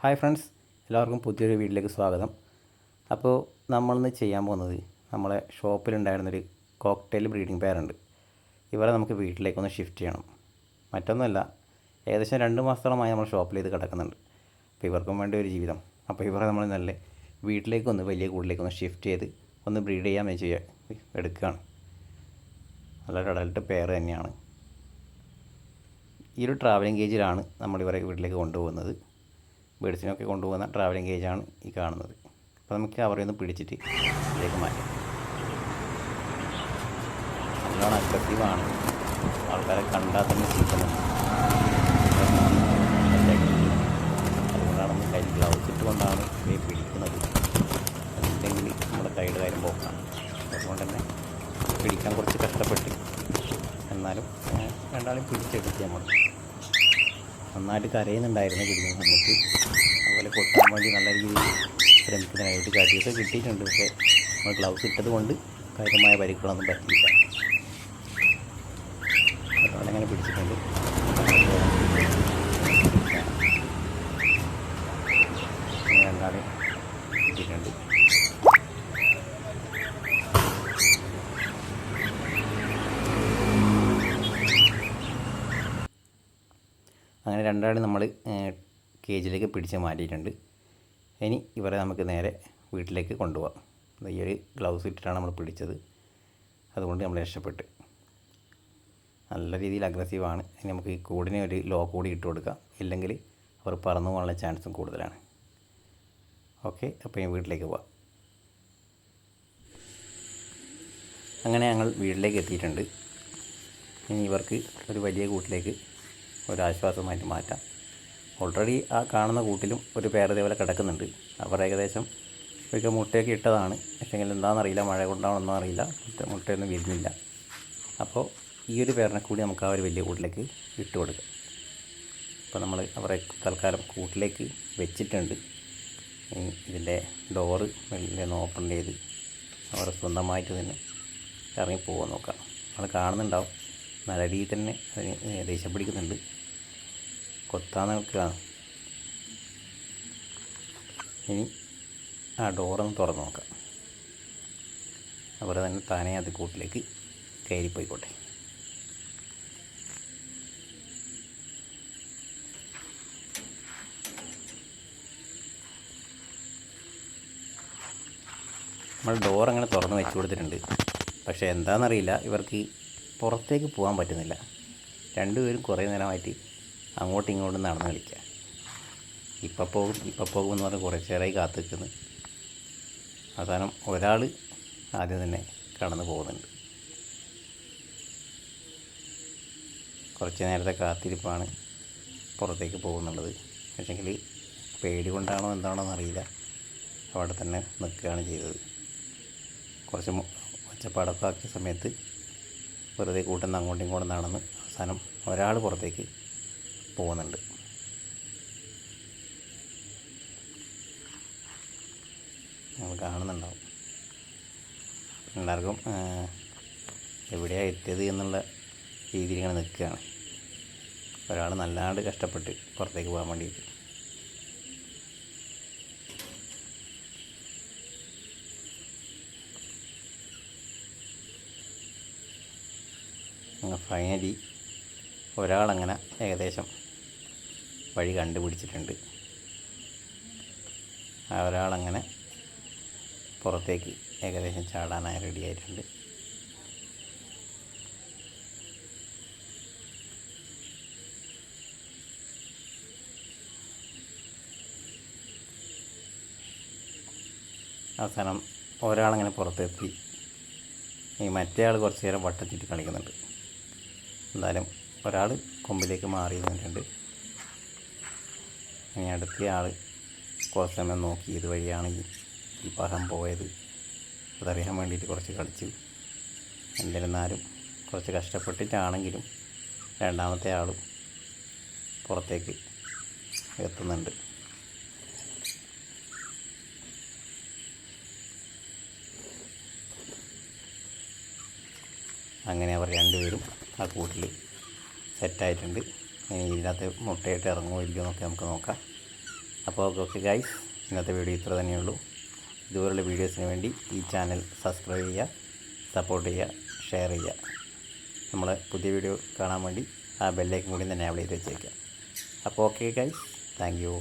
Hi friends, എല്ലാവർക്കും പുതിയൊരു വീഡിയോയിലേക്ക് സ്വാഗതം. അപ്പോൾ നമ്മളിന്ന് ചെയ്യാൻ പോകുന്നത് നമ്മളെ ഷോപ്പിലുണ്ടായിരുന്നൊരു കോക്ടെയിൽ ബ്രീഡിംഗ് പെയറുണ്ട്. ഇവരെ നമുക്ക് വീട്ടിലേക്കൊന്ന് ഷിഫ്റ്റ് ചെയ്യണം. മറ്റൊന്നുമല്ല, ഏകദേശം 2 മാസത്തോളമായി നമ്മൾ ഷോപ്പിൽ ഇത് കിടക്കുന്നുണ്ട്. അപ്പോൾ ഇവർക്കും വേണ്ട ഒരു ജീവിതം. അപ്പോൾ ഇവരെ നമ്മൾ നല്ല വീട്ടിലേക്കൊന്ന് വലിയ കൂടിലേക്കൊന്ന് ഷിഫ്റ്റ് ചെയ്ത് ഒന്ന് ബ്രീഡ് ചെയ്യാൻ വെച്ച് എടുക്കുകയാണ്. നല്ലൊരു അഡൽട്ട് പെയർ തന്നെയാണ്. ഈ ഒരു ട്രാവലിംഗ് കേജിലാണ് നമ്മളിവരെ വീട്ടിലേക്ക് കൊണ്ടുപോകുന്നത്. ബേഡ്സിനൊക്കെ കൊണ്ടുപോകുന്ന ട്രാവലിംഗ് കേജാണ് ഈ കാണുന്നത്. അപ്പോൾ നമുക്ക് അവരെ ഒന്ന് പിടിച്ചിട്ട് ഇതിലേക്ക് മാറ്റാം. നല്ലോണം അഗ്രസീവാണ്, ആൾക്കാരെ കണ്ടാൽ തന്നെ ചീറ്റുന്നുണ്ട്. അതുകൊണ്ടാണ് നമ്മൾ കയ്യിൽ ഗ്ലൗസ് ഇട്ടുകൊണ്ടാണ് ഇവയെ പിടിക്കുന്നത്. അല്ലെങ്കിൽ നമ്മുടെ കൈയുടെ കാര്യം പോക്കാണ്. അതുകൊണ്ട് തന്നെ പിടിക്കാൻ കുറച്ച് കഷ്ടപ്പെട്ട്, എന്നാലും രണ്ടാളും പിടിച്ചെടുത്ത് നമ്മൾ നന്നായിട്ട് കരയുന്നുണ്ടായിരുന്നു പിടിക്കുന്ന സമയത്ത്. അതുപോലെ കൊട്ടാൻ വേണ്ടി നല്ല രീതിയിൽ ശ്രമിക്കുന്നതിനായിട്ട് കടിയൊക്കെ കിട്ടിയിട്ടുണ്ട്. പക്ഷേ നമ്മൾ ഗ്ലൗസ് ഇട്ടത് കൊണ്ട് കാര്യമായ പരിക്കുകളൊന്നും പറ്റിയില്ല. അതുപോലെ അങ്ങനെ പിടിച്ചിട്ടുണ്ട്. രണ്ടാളെ കിട്ടിയിട്ടുണ്ട്. അങ്ങനെ രണ്ടാളും നമ്മൾ കേജിലേക്ക് പിടിച്ച് മാറ്റിയിട്ടുണ്ട്. ഇനി ഇവരെ നമുക്ക് നേരെ വീട്ടിലേക്ക് കൊണ്ടുപോകാം. ഈ ഒരു ഗ്ലൗസ് ഇട്ടിട്ടാണ് നമ്മൾ പിടിച്ചത്, അതുകൊണ്ട് നമ്മൾ രക്ഷപ്പെട്ട്. നല്ല രീതിയിൽ അഗ്രസീവാണ്. ഇനി നമുക്ക് ഈ കൂടിനെ ഒരു ലോക്ക് കൂടി ഇട്ട് കൊടുക്കാം, ഇല്ലെങ്കിൽ അവർ പറന്നു പോകാനുള്ള ചാൻസും കൂടുതലാണ്. ഓക്കെ, അപ്പോൾ ഞാൻ വീട്ടിലേക്ക് പോവാം. അങ്ങനെ ഞങ്ങൾ വീട്ടിലേക്ക് എത്തിയിട്ടുണ്ട്. ഇനി ഇവർക്ക് ഒരു വലിയ കൂട്ടിലേക്ക് ഒരാശ്വാസമായിട്ട് മാറ്റാം. ഓൾറെഡി ആ കാണുന്ന കൂട്ടിലും ഒരു പേർ ഇതേപോലെ കിടക്കുന്നുണ്ട്. അവർ ഏകദേശം ഒക്കെ മുട്ടയൊക്കെ ഇട്ടതാണ്. പക്ഷേങ്കിൽ എന്താണെന്നറിയില്ല, മഴ കൊണ്ടാണെന്നൊന്നും അറിയില്ല, മുട്ടയൊന്നും വിരിഞ്ഞില്ല. അപ്പോൾ ഈ ഒരു പേരിനെ കൂടി നമുക്ക് ആ ഒരു വലിയ കൂട്ടിലേക്ക് ഇട്ട് കൊടുക്കാം. അപ്പോൾ നമ്മൾ അവരെ തൽക്കാലം കൂട്ടിലേക്ക് വെച്ചിട്ടുണ്ട്. ഇതിൻ്റെ ഡോറ് മെല്ലെ ഒന്ന് ഓപ്പൺ ചെയ്ത് അവർ സ്വന്തമായിട്ട് തന്നെ ഇറങ്ങി പോകാൻ നോക്കാം. നമ്മൾ കാണുന്നുണ്ടാവും, നല്ല രീതിയിൽ തന്നെ അതിന് ദേഷ്യം പിടിക്കുന്നുണ്ട്, കൊത്താൻ നിൽക്കുകയാണ്. ഇനി ആ ഡോറൊന്ന് തുറന്ന് നോക്കാം. അവർ തന്നെ താനേ അത് കൂട്ടിലേക്ക് കയറിപ്പോയിക്കോട്ടെ. നമ്മൾ ഡോർ അങ്ങനെ തുറന്ന് വെച്ച് കൊടുത്തിട്ടുണ്ട്. പക്ഷേ എന്താണെന്നറിയില്ല, ഇവർക്ക് പുറത്തേക്ക് പോകാൻ പറ്റുന്നില്ല. രണ്ടുപേരും കുറേ നേരമായിട്ട് അങ്ങോട്ടും ഇങ്ങോട്ടും നടന്ന് കളിക്കുക. ഇപ്പം പോകും എന്ന് പറഞ്ഞ് കുറച്ച് നേരമായി കാത്തു നിൽക്കുന്നു. അവസാനം ഒരാൾ ആദ്യം തന്നെ കടന്നു പോകുന്നുണ്ട്. കുറച്ച് നേരത്തെ കാത്തിരിപ്പാണ് പുറത്തേക്ക് പോകുന്നുള്ളത്. പക്ഷേങ്കിൽ പേടി കൊണ്ടാണോ എന്താണോ എന്നറിയില്ല, അവിടെ തന്നെ നിൽക്കുകയാണ് ചെയ്തത്. കുറച്ച് ഒച്ചപ്പാടൊക്കെ ആക്കിയ സമയത്ത് വെറുതെ കൂട്ടുന്ന അങ്ങോട്ടും ഇങ്ങോട്ടും നടന്ന് അവസാനം ഒരാൾ പുറത്തേക്ക് പോകുന്നുണ്ട്. നമ്മൾ കാണുന്നുണ്ടാവും എല്ലാവർക്കും എവിടെയാണ് എത്തിയത് എന്നുള്ള രീതിയിൽ ഇങ്ങനെ നിൽക്കുകയാണ്. ഒരാൾ നല്ലാണ്ട് കഷ്ടപ്പെട്ട് പുറത്തേക്ക് പോകാൻ വേണ്ടിയിട്ട്. ഫൈനലി ഒരാളങ്ങനെ ഏകദേശം വഴി കണ്ടുപിടിച്ചിട്ടുണ്ട്. ആ ഒരാളങ്ങനെ പുറത്തേക്ക് ഏകദേശം ചാടാനായി റെഡിയായിട്ടുണ്ട്. അവസാനം ഒരാളങ്ങനെ പുറത്തെത്തി. ഈ മറ്റേ ആൾ കുറച്ച് നേരം വട്ടച്ചിട്ട് കളിക്കുന്നുണ്ട്. എന്തായാലും ഒരാൾ കൊമ്പിലേക്ക് മാറി നിന്നിട്ടുണ്ട്. ഇനി അടുത്ത ആൾ കുറച്ച് സമയം നോക്കി ഇതുവഴിയാണ് ഈ പഹം പോയത്, അതറിയാൻ വേണ്ടിയിട്ട് കുറച്ച് കളിച്ചു. എന്നിരുന്നാലും കുറച്ച് കഷ്ടപ്പെട്ടിട്ടാണെങ്കിലും രണ്ടാമത്തെ ആളും പുറത്തേക്ക് എത്തുന്നുണ്ട്. അങ്ങനെ അവർ രണ്ടുപേരും ആ കൂട്ടിൽ സെറ്റായിട്ടുണ്ട്. ഇനി ഇതിനകത്ത് മുട്ടയിട്ട് ഇറങ്ങുമോ ഇല്ലയോ എന്നൊക്കെ നമുക്ക് നോക്കാം. അപ്പോൾ ഓക്കെ ഗൈസ്, ഇന്നത്തെ വീഡിയോ ഇത്ര തന്നെയുള്ളൂ. ഇതുപോലുള്ള വീഡിയോസിന് വേണ്ടി ഈ ചാനൽ സബ്സ്ക്രൈബ് ചെയ്യുക, സപ്പോർട്ട് ചെയ്യുക, ഷെയർ ചെയ്യുക. നമ്മൾ പുതിയ വീഡിയോ കാണാൻ വേണ്ടി ആ ബെല്ലൈക്കൻ കൂടി തന്നെ എനേബിൾ ചെയ്ത് വെച്ചേക്കുക. അപ്പോൾ ഓക്കെ ഗൈസ്, താങ്ക് യു.